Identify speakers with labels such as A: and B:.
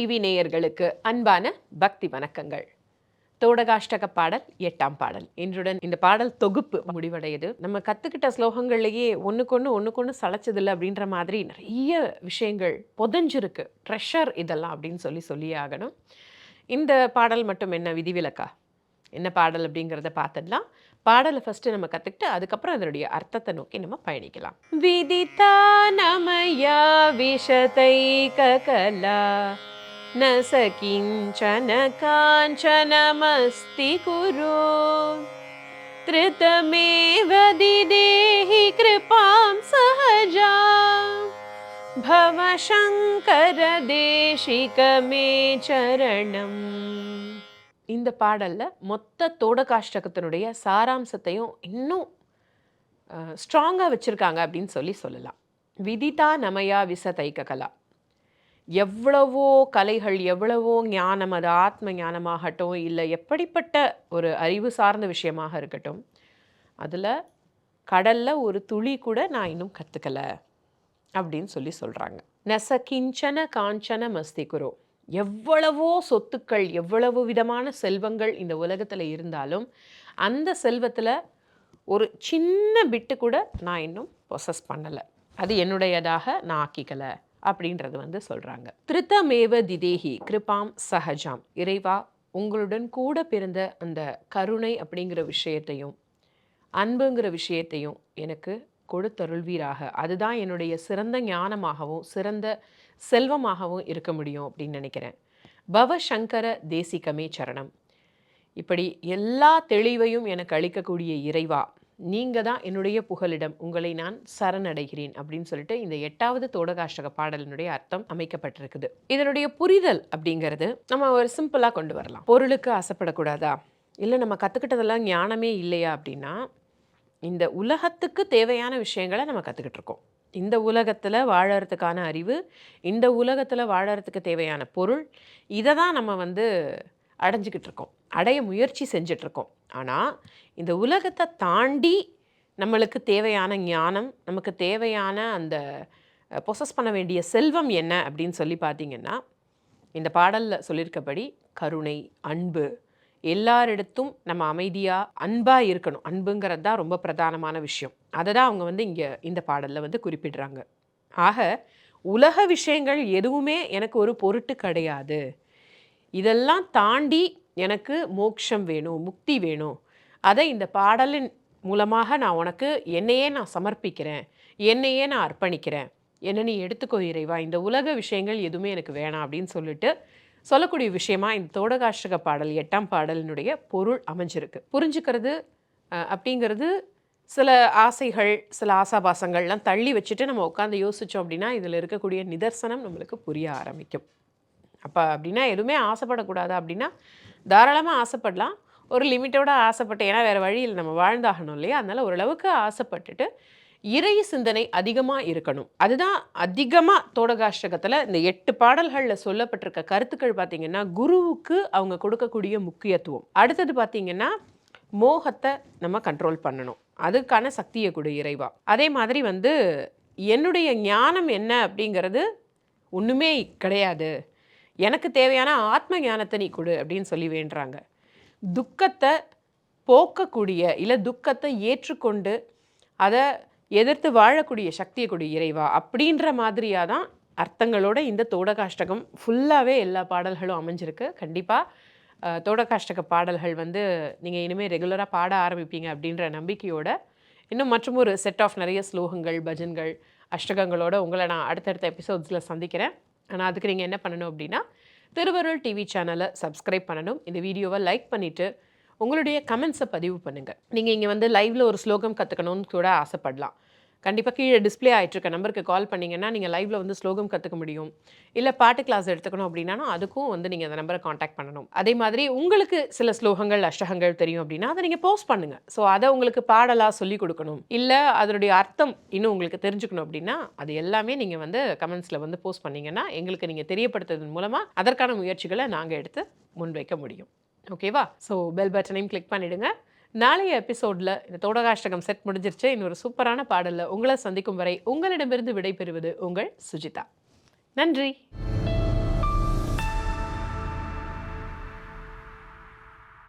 A: TV நேயர்களுக்கு அன்பான பக்தி வணக்கங்கள். தோடகாஷ்டக பாடல் 8ஆம் பாடல் இன்றுடன் இந்த பாடல் தொகுப்பு முடிவடையுது. நம்ம கத்துக்கிட்ட ஸ்லோகங்கள்லேயே ஒன்றுக்கொன்று சளைச்சதில்லை அப்படின்ற மாதிரி நிறைய விஷயங்கள் புதஞ்சிருக்கு, ட்ரெஷர் இதெல்லாம் அப்படின்னு சொல்லியே ஆகணும். இந்த பாடல் மட்டும் என்ன விதிவிலக்கா? என்ன பாடல் அப்படிங்கிறத பார்த்துடலாம். பாடலை ஃபஸ்ட்டு நம்ம கற்றுக்கிட்டு அதுக்கப்புறம் அதனுடைய அர்த்தத்தை நோக்கி நம்ம பயணிக்கலாம். விதிதா நமயா விஷதை ககலா ந சகிஞ்சன காஞ்சனமஸ்தி குரு த்ருதமேவ திதேஹி கிருபாம் சஹஜா பவ சங்கர தேசிகமே சரணம். இந்த பாடலில் மொத்த தோடகாஷ்டகத்தினுடைய சாராம்சத்தையும் இன்னும் ஸ்ட்ராங்காக வச்சுருக்காங்க அப்படின்னு சொல்லலாம். விதிதா நமயா விசதைக கலா, எவ்வளவோ கலைகள், எவ்வளவோ ஞானம், அது ஆத்ம ஞானமாகட்டும் இல்லை எப்படிப்பட்ட ஒரு அறிவு சார்ந்த விஷயமாக இருக்கட்டும், அதில் கடலில் ஒரு துளி கூட நான் இன்னும் கற்றுக்கலை அப்படின்னு சொல்கிறாங்க. நச கிஞ்சன காஞ்சன மஸ்தி குரு, எவ்வளவோ சொத்துக்கள், எவ்வளவு விதமான செல்வங்கள் இந்த உலகத்தில் இருந்தாலும் அந்த செல்வத்தில் ஒரு சின்ன பிட்டு கூட நான் இன்னும் பொசஸ் பண்ணலை, அது என்னுடையதாக நான் ஆக்கிக்கலை அப்படின்றது சொல்கிறாங்க. திருத்தமேவ திதேஹி கிருபாம் சஹஜாம், இறைவா உங்களுடன் கூட பிறந்த அந்த கருணை அப்படிங்கிற விஷயத்தையும் அன்புங்கிற விஷயத்தையும் எனக்கு கொடுத்தருள்வீராக. அதுதான் என்னுடைய சிறந்த ஞானமாகவும் சிறந்த செல்வமாகவும் இருக்க முடியும் அப்படின்னு நினைக்கிறேன். பவ சங்கர தேசிகமே சரணம், இப்படி எல்லா தெளிவையும் எனக்கு அளிக்கக்கூடிய இறைவா, நீங்கள் தான் என்னுடைய புகலிடம், உங்களை நான் சரணடைகிறேன் அப்படின்னு சொல்லிட்டு இந்த 8வது தோடகாஷ்டக பாடலினுடைய அர்த்தம் அமைக்கப்பட்டிருக்குது. இதனுடைய புரிதல் அப்படிங்கிறது நம்ம ஒரு சிம்பிளாக கொண்டு வரலாம். பொருளுக்கு ஆசைப்படக்கூடாதா, இல்லை நம்ம கற்றுக்கிட்டதெல்லாம் ஞானமே இல்லையா அப்படின்னா, இந்த உலகத்துக்கு தேவையான விஷயங்களை நம்ம கற்றுக்கிட்டு இருக்கோம். இந்த உலகத்தில் வாழறதுக்கான அறிவு, இந்த உலகத்தில் வாழறதுக்கு தேவையான பொருள், இதை தான் நம்ம அடைஞ்சிக்கிட்டு இருக்கோம், அடைய முயற்சி செஞ்சிட்ருக்கோம். ஆனால் இந்த உலகத்தை தாண்டி நம்மளுக்கு தேவையான ஞானம், நமக்கு தேவையான அந்த பொசஸ் பண்ண வேண்டிய செல்வம் என்ன அப்படின்னு பார்த்திங்கன்னா, இந்த பாடலில் சொல்லியிருக்கபடி கருணை, அன்பு, எல்லாரிடத்தும் நம்ம அமைதியாக அன்பாக இருக்கணும். அன்புங்கிறது தான் ரொம்ப பிரதானமான விஷயம். அதை தான் அவங்க இங்கே இந்த பாடலில் குறிப்பிடுறாங்க. ஆக உலக விஷயங்கள் எதுவுமே எனக்கு ஒரு பொருட்டு கிடையாது, இதெல்லாம் தாண்டி எனக்கு மோட்சம் வேணும், முக்தி வேணும், அதை இந்த பாடலின் மூலமாக நான் உனக்கு என்னையே நான் சமர்ப்பிக்கிறேன், என்னையே நான் அர்ப்பணிக்கிறேன், என்ன நீ எடுத்துக்கோ இறைவா, இந்த உலக விஷயங்கள் எதுவுமே எனக்கு வேணாம் அப்படின்னு சொல்லக்கூடிய விஷயமா இந்த தோடகாஷ்டக பாடல் 8ஆம் பாடலினுடைய பொருள் அமைஞ்சிருக்கு. புரிஞ்சுக்கிறது அப்படிங்கிறது சில ஆசைகள், சில ஆசாபாசங்கள்லாம் தள்ளி வச்சுட்டு நம்ம உட்காந்து யோசித்தோம் அப்படின்னா இதில் இருக்கக்கூடிய நிதர்சனம் நம்மளுக்கு புரிய ஆரம்பிக்கும். அப்போ அப்படின்னா எதுவுமே ஆசைப்படக்கூடாது அப்படின்னா தாராளமாக ஆசைப்படலாம், ஒரு லிமிட்டோட ஆசைப்பட்டு, ஏன்னா வேறு வழியில் நம்ம வாழ்ந்தாகணும் இல்லையா, அதனால் ஓரளவுக்கு ஆசைப்பட்டுட்டு இறை சிந்தனை அதிகமாக இருக்கணும். அதுதான் அதிகமாக தோடகாஷ்டகத்தில் இந்த 8 பாடல்களில் சொல்லப்பட்டிருக்க கருத்துக்கள் பார்த்திங்கன்னா குருவுக்கு அவங்க கொடுக்கக்கூடிய முக்கியத்துவம். அடுத்தது பார்த்திங்கன்னா மோகத்தை நம்ம கண்ட்ரோல் பண்ணணும், அதுக்கான சக்தியை கொடு இறைவா. அதே மாதிரி என்னுடைய ஞானம் என்ன அப்படிங்கிறது ஒன்றுமே கிடையாது, எனக்கு தேவையான ஆத்ம ஞானத்தை நீ கொடு அப்படின்னு வேண்டுறாங்க. துக்கத்தை போக்கக்கூடிய இல்லை துக்கத்தை ஏற்றுக்கொண்டு அதை எதிர்த்து வாழக்கூடிய சக்தியை கொடு இறைவா அப்படின்ற மாதிரியாக தான் அர்த்தங்களோட இந்த தோடகாஷ்டகம் ஃபுல்லாகவே எல்லா பாடல்களும் அமைஞ்சிருக்கு. கண்டிப்பாக தோடகாஷ்டக பாடல்கள் நீங்கள் இனிமேல் ரெகுலராக பாட ஆரம்பிப்பீங்க அப்படின்ற நம்பிக்கையோட இன்னும் மற்றும் ஒரு செட் ஆஃப் நிறைய ஸ்லோகங்கள், பஜன்கள், அஷ்டகங்களோட உங்களை நான் அடுத்தடுத்த எபிசோட்ஸில் சந்திக்கிறேன். ஆனால் அதுக்கு நீங்கள் என்ன பண்ணணும் அப்படின்னா திருவருள் டிவி சேனலை சப்ஸ்கிரைப் பண்ணணும், இந்த வீடியோவை லைக் பண்ணிவிட்டு உங்களுடைய கமெண்ட்ஸை பதிவு பண்ணுங்கள். நீங்கள் இங்கே லைவில் ஒரு ஸ்லோகம் கற்றுக்கணும்னு கூட ஆசைப்படலாம். கண்டிப்பாக கீழே டிஸ்பிளே ஆகிட்டுருக்க நம்பருக்கு கால் பண்ணிங்கன்னா நீங்கள் லைவில் ஸ்லோகம் கற்றுக்க முடியும். இல்லை பாட்டு கிளாஸ் எடுத்துக்கணும் அப்படின்னா அதுக்கும் நீங்கள் அந்த நம்பரை காண்டாக்ட் பண்ணணும். அதே மாதிரி உங்களுக்கு சில ஸ்லோகங்கள், அஷ்டகங்கள் தெரியும் அப்படின்னா அதை நீங்கள் போஸ்ட் பண்ணுங்கள். ஸோ அதை உங்களுக்கு பாடலாக சொல்லிக் கொடுக்கணும், இல்லை அதனுடைய அர்த்தம் இன்னும் உங்களுக்கு தெரிஞ்சுக்கணும் அப்படின்னா அது எல்லாமே நீங்கள் கமெண்ட்ஸில் போஸ்ட் பண்ணிங்கன்னா எங்களுக்கு நீங்கள் தெரியப்படுத்துறதன் மூலமாக அதற்கான முயற்சிகளை நாங்கள் எடுத்து முன்வைக்க முடியும். ஓகேவா? ஸோ பெல் பட்டனையும் கிளிக் பண்ணிவிடுங்க. நாளைய எபிசோடில் இந்த தோடகாஷ்டகம் செட் முடிஞ்சிருச்சு. இன்னொரு சூப்பரான பாடலில் உங்களை சந்திக்கும் வரை உங்களிடமிருந்து விடைபெறுவது உங்கள் சுஜிதா. நன்றி.